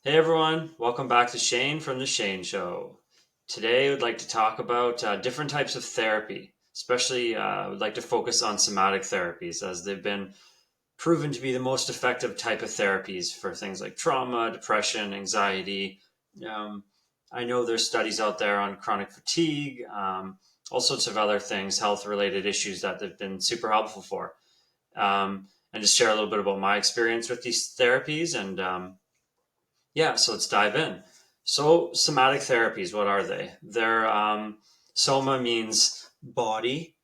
Hey everyone, welcome back to Shane from The Shane Show. Today, I'd like to talk about different types of therapy, especially I would like to focus on somatic therapies as they've been proven to be the most effective type of therapies for things like trauma, depression, anxiety. Um, I know there's studies out there on chronic fatigue, all sorts of other things, health related issues that they've been super helpful for. And just share a little bit about my experience with these therapies and so let's dive in. So, somatic therapies, what are they? Soma means body,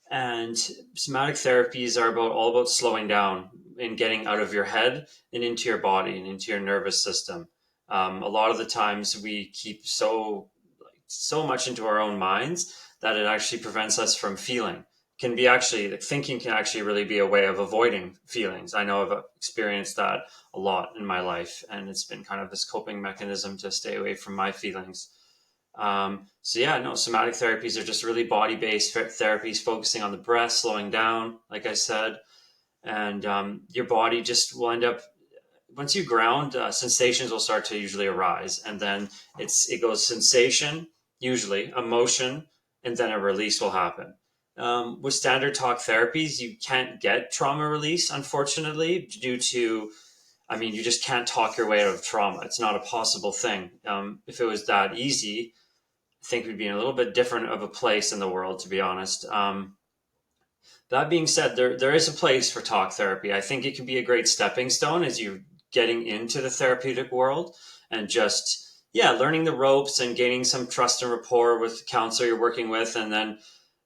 and somatic therapies are all about slowing down and getting out of your head and into your body and into your nervous system. A lot of the times we keep so much into our own minds that it actually prevents us from feeling. Can be actually thinking can actually really be a way of avoiding feelings. I know I've experienced that a lot in my life, and it's been kind of this coping mechanism to stay away from my feelings. Somatic therapies are just really body based therapies focusing on the breath, slowing down, like I said, and your body just will end up once you ground, sensations will start to usually arise, and then it goes sensation, usually emotion, and then a release will happen. With standard talk therapies, you can't get trauma release, unfortunately, due to you just can't talk your way out of trauma. It's not a possible thing. If it was that easy, I think we'd be in a little bit different of a place in the world, to be honest. That being said, there is a place for talk therapy. I think it can be a great stepping stone as you're getting into the therapeutic world and learning the ropes and gaining some trust and rapport with the counselor you're working with, and then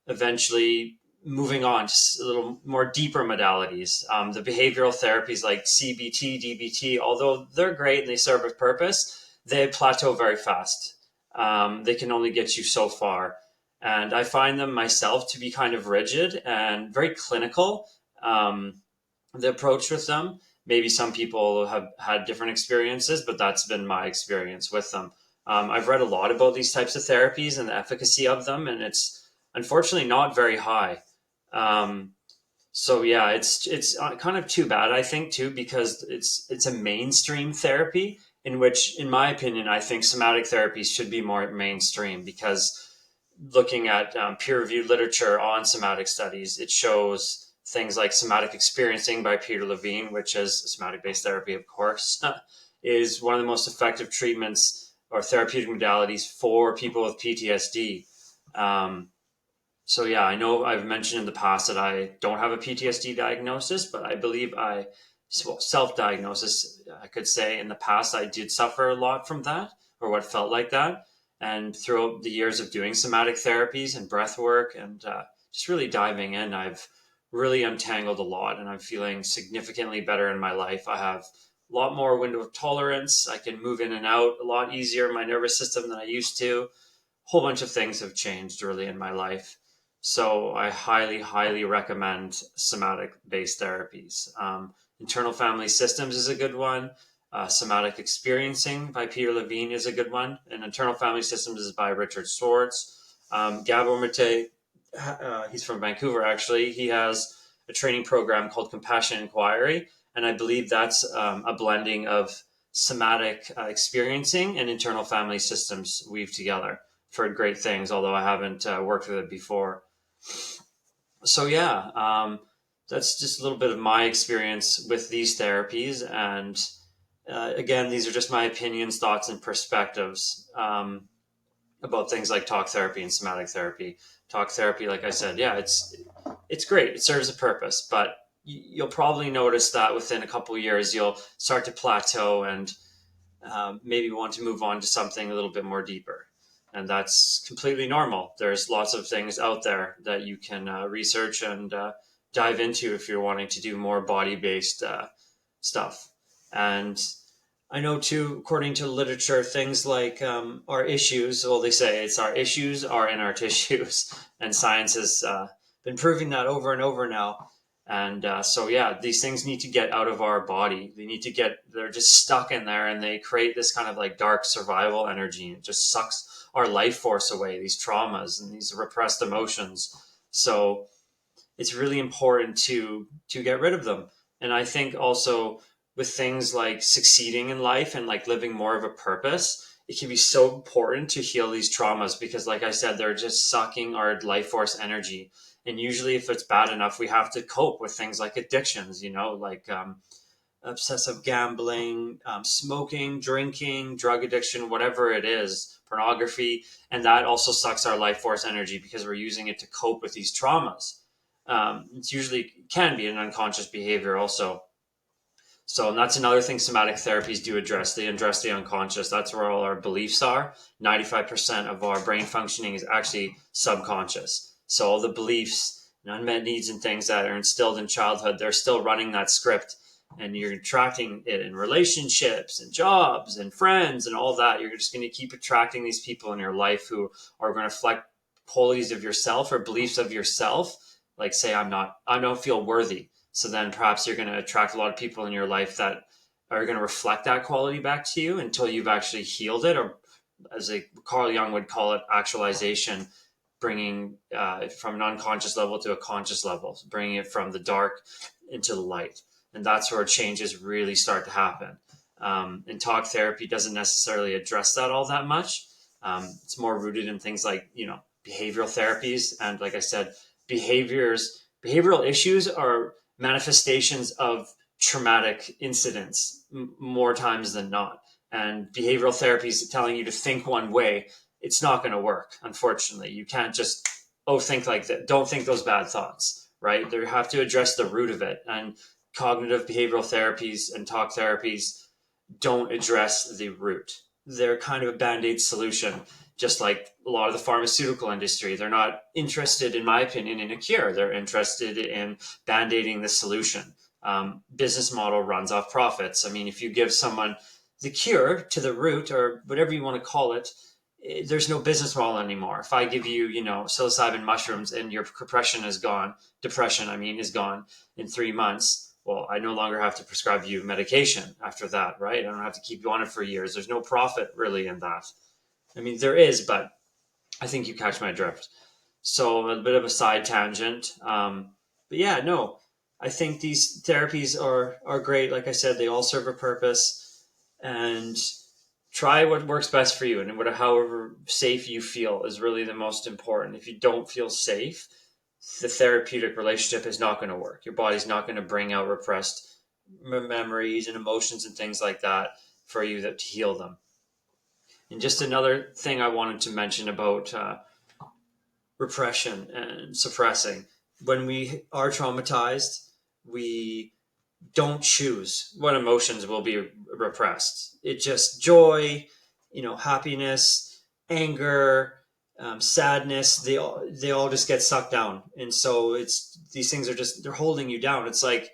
eventually moving on to a little more deeper modalities. The behavioral therapies like CBT, DBT, although they're great and they serve a purpose, they plateau very fast. They can only get you so far. And I find them myself to be kind of rigid and very clinical. Um, the approach with them. Maybe some people have had different experiences, but that's been my experience with them. I've read a lot about these types of therapies and the efficacy of them, and it's unfortunately not very high. Um, it's kind of too bad, I think, too, because it's a mainstream therapy in which, in my opinion, I think somatic therapies should be more mainstream because looking at peer-reviewed literature on somatic studies, it shows things like somatic experiencing by Peter Levine, which is somatic-based therapy, of course, is one of the most effective treatments or therapeutic modalities for people with PTSD. Um, I know I've mentioned in the past that I don't have a PTSD diagnosis, but I believe self-diagnosis, I could say in the past, I did suffer a lot from that or what felt like that. And throughout the years of doing somatic therapies and breath work and just really diving in, I've really untangled a lot and I'm feeling significantly better in my life. I have a lot more window of tolerance. I can move in and out a lot easier in my nervous system than I used to. A whole bunch of things have changed really in my life. So I highly, highly recommend somatic based therapies. Internal family systems is a good one. Somatic Experiencing by Peter Levine is a good one. And Internal Family Systems is by Richard Swartz. Gabor Mate, he's from Vancouver actually. He has a training program called Compassion Inquiry. And I believe that's a blending of somatic experiencing and internal family systems weaved together. I've heard great things, although I haven't worked with it before. So, yeah, that's just a little bit of my experience with these therapies. And again, these are just my opinions, thoughts, and perspectives about things like talk therapy and somatic therapy. Talk therapy, like I said, yeah, it's great. It serves a purpose, but you'll probably notice that within a couple of years, you'll start to plateau and maybe want to move on to something a little bit more deeper. And that's completely normal. There's lots of things out there that you can research and dive into if you're wanting to do more body based stuff. And I know too, according to literature, things like our issues, well, they say it's our issues are in our tissues. And science has been proving that over and over now. And these things need to get out of our body. They're just stuck in there and they create this kind of like dark survival energy. And it just sucks our life force away, these traumas and these repressed emotions. So it's really important to get rid of them. And I think also with things like succeeding in life and like living more of a purpose, it can be so important to heal these traumas because, like I said, they're just sucking our life force energy. And usually, if it's bad enough, we have to cope with things like addictions, like obsessive gambling, smoking, drinking, drug addiction, whatever it is, pornography. And that also sucks our life force energy because we're using it to cope with these traumas. It's usually can be an unconscious behavior also. So that's another thing somatic therapies do address. They address the unconscious. That's where all our beliefs are. 95% of our brain functioning is actually subconscious. So all the beliefs and unmet needs and things that are instilled in childhood, they're still running that script. And you're attracting it in relationships and jobs and friends and all that. You're just going to keep attracting these people in your life who are going to reflect qualities of yourself or beliefs of yourself. Like say, I don't feel worthy. So then perhaps you're going to attract a lot of people in your life that are going to reflect that quality back to you until you've actually healed it, or as Carl Jung would call it, actualization, bringing from an unconscious level to a conscious level, bringing it from the dark into the light. And that's where changes really start to happen. And talk therapy doesn't necessarily address that all that much. It's more rooted in things like, behavioral therapies. And like I said, behavioral issues are manifestations of traumatic incidents more times than not. And behavioral therapy is telling you to think one way. It's not going to work, unfortunately. You can't just, think like that. Don't think those bad thoughts, right? You have to address the root of it. And cognitive behavioral therapies and talk therapies don't address the root. They're kind of a band-aid solution, just like a lot of the pharmaceutical industry. They're not interested, in my opinion, in a cure. They're interested in band-aiding the solution. Business model runs off profits. I mean, if you give someone the cure to the root, or whatever you want to call it, there's no business model anymore. If I give you, psilocybin mushrooms and your depression is gone in 3 months, well, I no longer have to prescribe you medication after that, right? I don't have to keep you on it for years. There's no profit really in that. I mean, there is, but I think you catch my drift. So a bit of a side tangent. But yeah, no, I think these therapies are great. Like I said, they all serve a purpose, and try what works best for you. And however safe you feel is really the most important. If you don't feel safe, the therapeutic relationship is not going to work. Your body's not going to bring out repressed memories and emotions and things like that for you to heal them. And just another thing I wanted to mention about repression and suppressing. When we are traumatized, we don't choose what emotions will be repressed. It just joy, happiness, anger, sadness. They all just get sucked down, and so these things they're holding you down. It's like,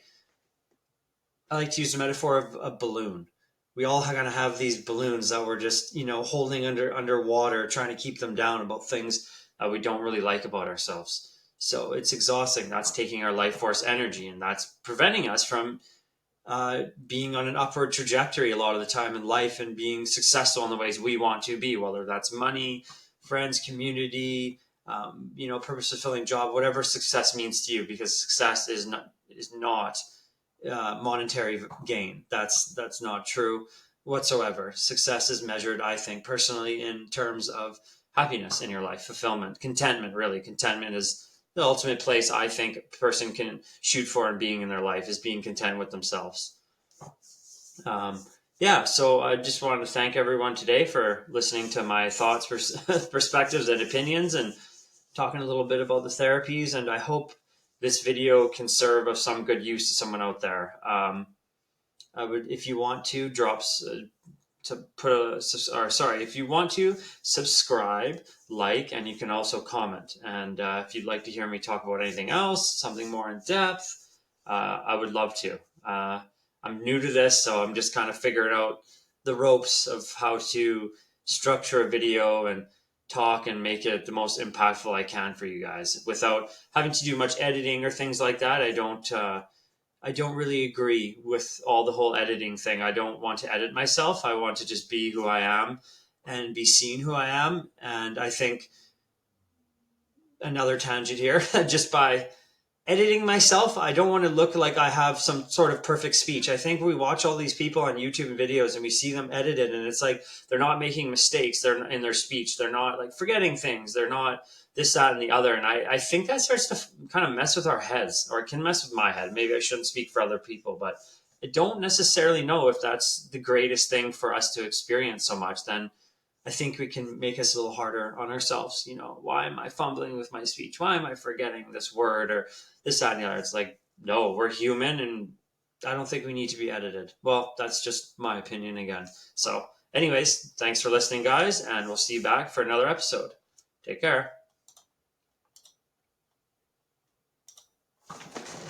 I like to use the metaphor of a balloon. We all kind of have these balloons that we're just holding underwater, trying to keep them down about things that we don't really like about ourselves. So it's exhausting. That's taking our life force energy, and that's preventing us from being on an upward trajectory a lot of the time in life and being successful in the ways we want to be, whether that's money, friends, community, purpose fulfilling job, whatever success means to you, because success is not monetary gain. That's not true whatsoever. Success is measured, I think, personally, in terms of happiness in your life, fulfillment, contentment. Really, contentment is the ultimate place I think a person can shoot for in being in their life, is being content with themselves. So I just wanted to thank everyone today for listening to my thoughts, perspectives, and opinions, and talking a little bit about the therapies. And I hope this video can serve of some good use to someone out there. I would, if you want to, if you want to subscribe, like, and you can also comment. And if you'd like to hear me talk about anything else, something more in depth, I would love to. I'm new to this, so I'm just kind of figuring out the ropes of how to structure a video and talk and make it the most impactful I can for you guys without having to do much editing or things like that. I don't really agree with all the whole editing thing. I don't want to edit myself. I want to just be who I am and be seen who I am. And I think, another tangent here, just by editing myself, I don't want to look like I have some sort of perfect speech. I think we watch all these people on YouTube videos and we see them edited, and it's like they're not making mistakes. They're in their speech. They're not like forgetting things. They're not this, that, and the other. And I think that starts to kind of mess with our heads, or it can mess with my head. Maybe I shouldn't speak for other people, but I don't necessarily know if that's the greatest thing for us to experience so much. Then I think we can make us a little harder on ourselves. Why am I fumbling with my speech? Why am I forgetting this word or this, that, and the other? It's like, no, we're human, and I don't think we need to be edited. Well, that's just my opinion again. So, anyways, thanks for listening, guys, and we'll see you back for another episode. Take care.